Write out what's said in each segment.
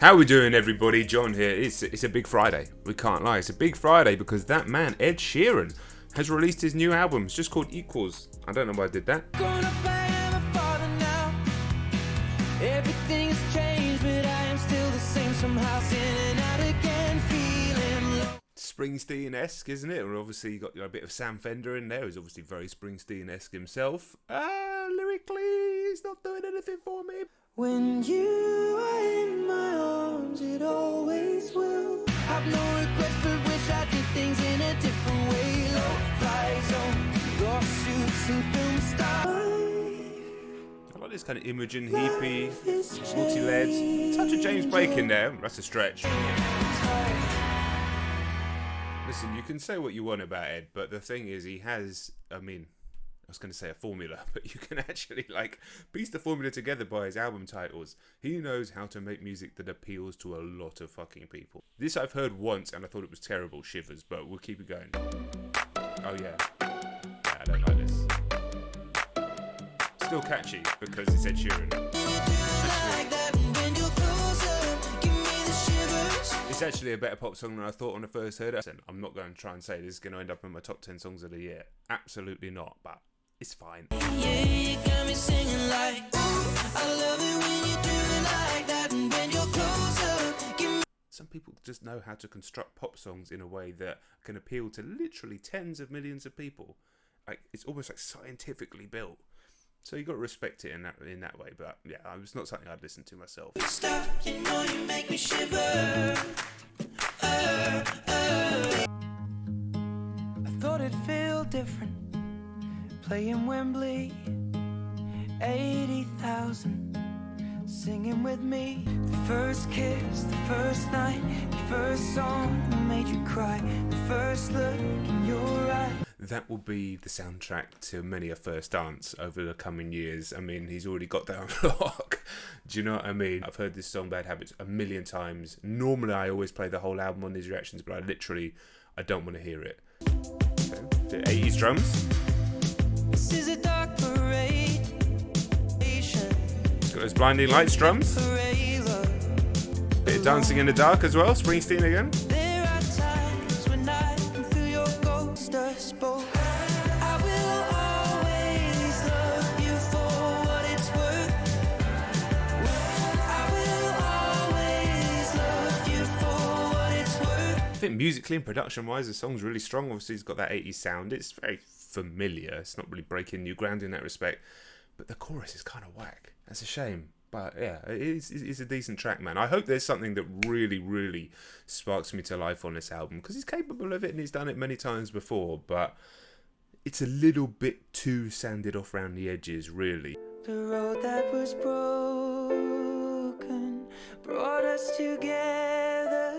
How we doing, everybody? John here. It's a big Friday. We can't lie. It's a big Friday because that man, Ed Sheeran, has released his new album. It's just called Equals. I don't know why I did that. Everything has changed, but I am still the same somehow. Sinning out again, feeling low. Springsteen-esque, isn't it? And obviously you got a bit of Sam Fender in there. He's obviously very Springsteen-esque himself. Lyrically, he's not doing anything for me. When you are in my arms, it always will. Have no regrets, but wish I did things in a different way. Low fly zone, lawsuits and film stars. I like this kind of Imogen Heapy, multi-led. Touch of James Blake in there. That's a stretch. Listen, you can say what you want about Ed, but the thing is, he has, I was going to say a formula, but you can actually piece the formula together by his album titles. He knows how to make music that appeals to a lot of fucking people. This I've heard once and I thought it was terrible, Shivers, but we'll keep it going. Oh yeah. Yeah, I don't like this. Still catchy because it's Ed Sheeran. It's actually a better pop song than I thought when I first heard it. I'm not going to try and say this is going to end up in my top 10 songs of the year. Absolutely not, but it's fine. Yeah, you got me singing like, ooh, I love it when you do it like that, and when you're closer. Some people just know how to construct pop songs in a way that can appeal to literally tens of millions of people. It's almost scientifically built. So you got to respect it in that way. But yeah, it's not something I'd listen to myself. Stop, you know you make me shiver. I thought it'd feel different. Playing Wembley, 80,000 singing with me. The first kiss, the first night, the first song that made you cry, the first look in your eye. That will be the soundtrack to many a first dance over the coming years. He's already got that on lock. Do you know what I mean? I've heard this song Bad Habits a million times. Normally I always play the whole album on these reactions, but I don't want to hear it. Okay. 80s drums. This is a dark parade. It's got those blinding lights drums. Bit of dancing in the dark as well. Springsteen again. There are times when I can feel your ghost spoke. I will always love you for what it's worth. I will always love you for what it's worth. I think musically and production wise the song's really strong. Obviously it's got that 80s sound. It's very familiar. It's not really breaking new ground in that respect, but the chorus is kind of whack. That's a shame, but yeah, it's a decent track, man. I hope there's something that really sparks me to life on this album, because he's capable of it and he's done it many times before, but it's a little bit too sanded off around the edges, really. The road that was broken brought us together.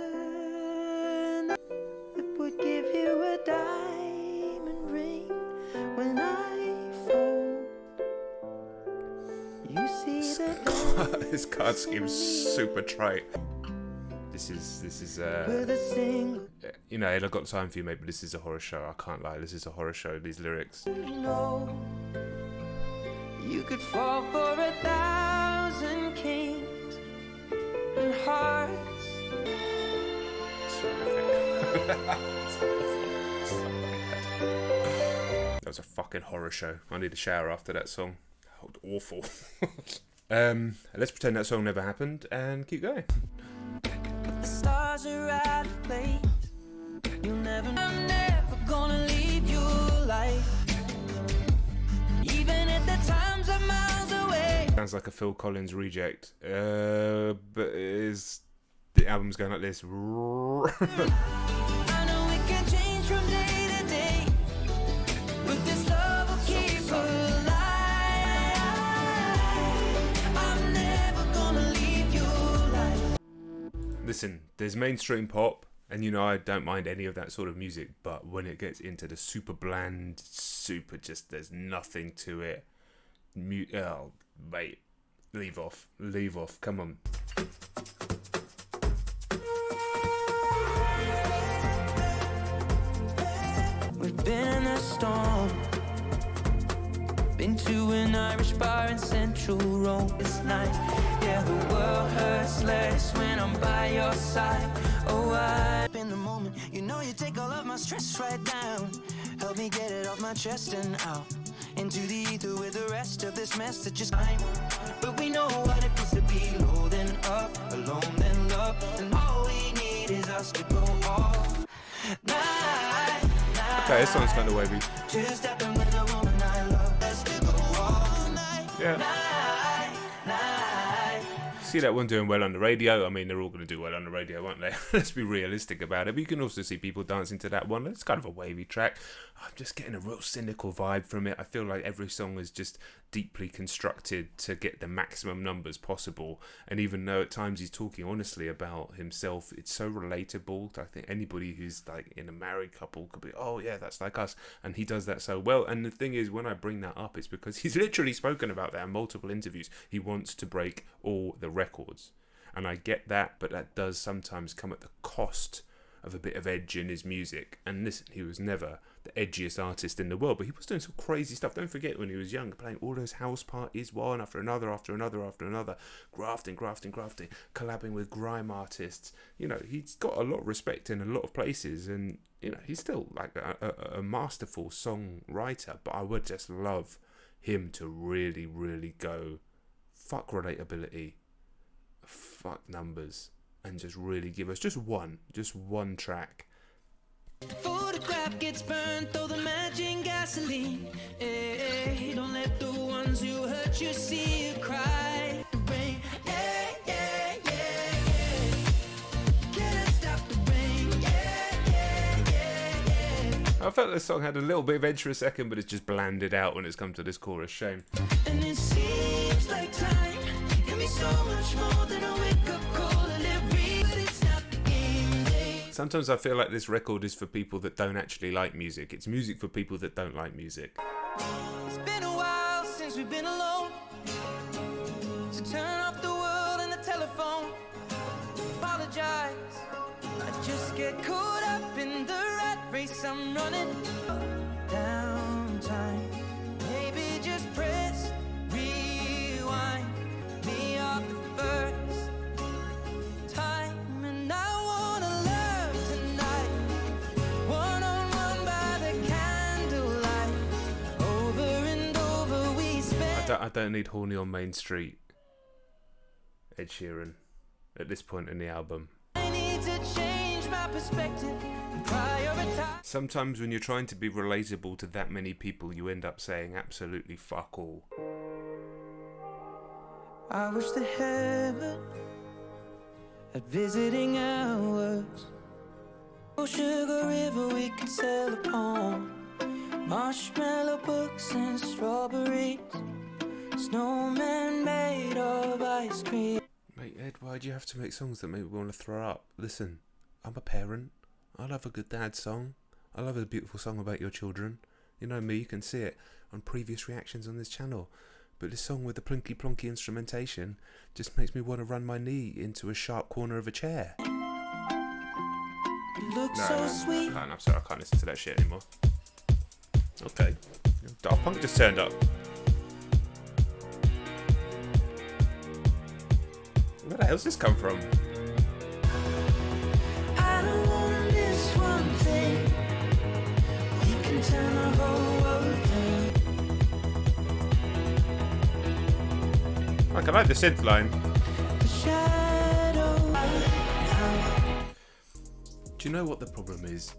It would give you a diamond ring when I fold. You see this card scheme's super trite. This is you know, I've got time for you, mate, but this is a horror show. I can't lie, this is a horror show, these lyrics. No, you could fall for 1,000 kings and hearts. That was a fucking horror show. I need a shower after that song. Oh, awful. Let's pretend that song never happened and keep going. The stars are out of place. I'm never gonna leave your life. Even at the times I'm miles away. Sounds like a Phil Collins reject. But the album's going like this. I know it can change from day to day, but this love will keep alive. I'm never gonna leave your life. Listen, there's mainstream pop, and you know I don't mind any of that sort of music, but when it gets into the super bland, super just there's nothing to it. Oh, mate, leave off, come on. We've been in a storm, been to an Irish bar in central Rome. It's nice, yeah, the world hurts less when I'm by your side. Oh, I in the moment, you know you take all of my stress right down. Help me get it off my chest and out into the ether with the rest of this mess that just time. But we know what it feels to be low then up, alone then love, and all we need is us to go all night. Okay, this song's kind of wavy. Two-stepping with a woman I love, let's go all night. Yeah. Night, night. See that one doing well on the radio. I mean, they're all going to do well on the radio, won't they? Let's be realistic about it. But you can also see people dancing to that one. It's kind of a wavy track. I'm just getting a real cynical vibe from it. I feel like every song is just deeply constructed to get the maximum numbers possible. And even though at times he's talking honestly about himself, it's so relatable. I think anybody who's like in a married couple could be, oh yeah, that's like us. And he does that so well. And the thing is, when I bring that up, it's because he's literally spoken about that in multiple interviews. He wants to break all the records. And I get that, but that does sometimes come at the cost of a bit of edge in his music. And listen, he was never the edgiest artist in the world, but he was doing some crazy stuff. Don't forget, when he was young, playing all those house parties, one after another, grafting, collabing with grime artists. You know, he's got a lot of respect in a lot of places, and you know, he's still like a masterful songwriter. But I would just love him to really, really go fuck relatability, fuck numbers, and just really give us just one track. Photograph gets burnt, throw the match in gasoline. Hey, don't let the ones who hurt you see you cry. Rain, yeah, yeah, yeah, yeah. Can't stop the rain, yeah, yeah, yeah, yeah. I felt this song had a little bit of edge for a second, but it's just blanded out when it's come to this chorus. Shame. And it seems like time can be so much more than a wake-up call. Sometimes I feel like this record is for people that don't actually like music. It's music for people that don't like music. It's been a while since we've been alone. So turn off the world and the telephone. Apologize. I just get caught up in the rat race I'm running. Downtime. Maybe just press rewind. Me off the first time. And I wanna love tonight. One-on-one by the candlelight. Over and over we spend. I don't need Horny on Main Street, Ed Sheeran, at this point in the album. I need to change my perspective and prioritize. Sometimes when you're trying to be relatable to that many people, you end up saying absolutely fuck all. I wish the heaven at visiting hours. Oh, sugar river we could sail upon. Marshmallow books and strawberries. Snowman made of ice cream. Mate, Ed, why do you have to make songs that make me want to throw up? Listen, I'm a parent. I love a good dad song. I love a beautiful song about your children. You know me, you can see it on previous reactions on this channel. But this song with the plunky plonky instrumentation just makes me want to run my knee into a sharp corner of a chair. You look so sweet. No, I'm sorry, I can't listen to that shit anymore. Okay. Daft Punk just turned up. Where the hell's this come from? I don't wanna miss one thing. We can turn the whole world down. I like the synth line. The shadow. Do you know what the problem is?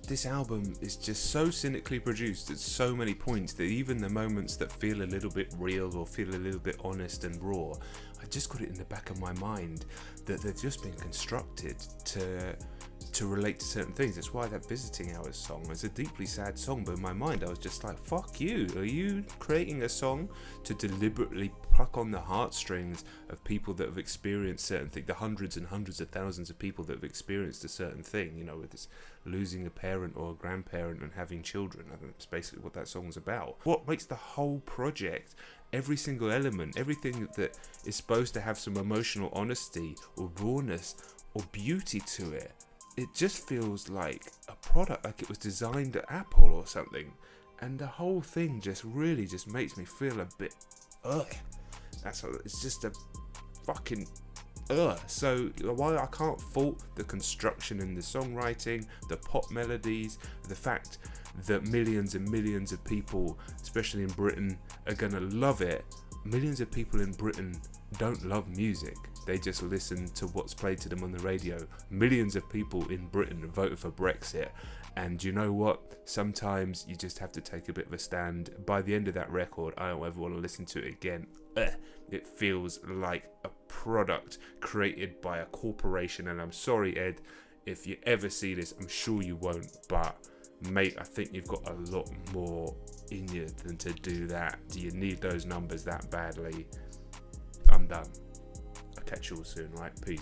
This album is just so cynically produced at so many points that even the moments that feel a little bit real or feel a little bit honest and raw, I just got it in the back of my mind that they've just been constructed to relate to certain things. That's why that Visiting Hours song is a deeply sad song, but in my mind I was just like, fuck you. Are you creating a song to deliberately pluck on the heartstrings of people that have experienced certain things, the hundreds and hundreds of thousands of people that have experienced a certain thing, you know, with this losing a parent or a grandparent and having children? I think that's basically what that song's about. What makes the whole project, every single element, everything that is supposed to have some emotional honesty or rawness or beauty to it, it just feels like a product, like it was designed at Apple or something. And the whole thing just really just makes me feel a bit it's just a fucking so while I can't fault the construction and the songwriting, the pop melodies, the fact that millions and millions of people, especially in Britain, are gonna love it, millions of people in Britain don't love music. They just listen to what's played to them on the radio. Millions of people in Britain voted for Brexit. And you know what? Sometimes you just have to take a bit of a stand. By the end of that record, I don't ever want to listen to it again. It feels like a product created by a corporation. And I'm sorry, Ed, if you ever see this, I'm sure you won't. But, mate, I think you've got a lot more in you than to do that. Do you need those numbers that badly? I'm done. I'll catch you all soon, right? Peace.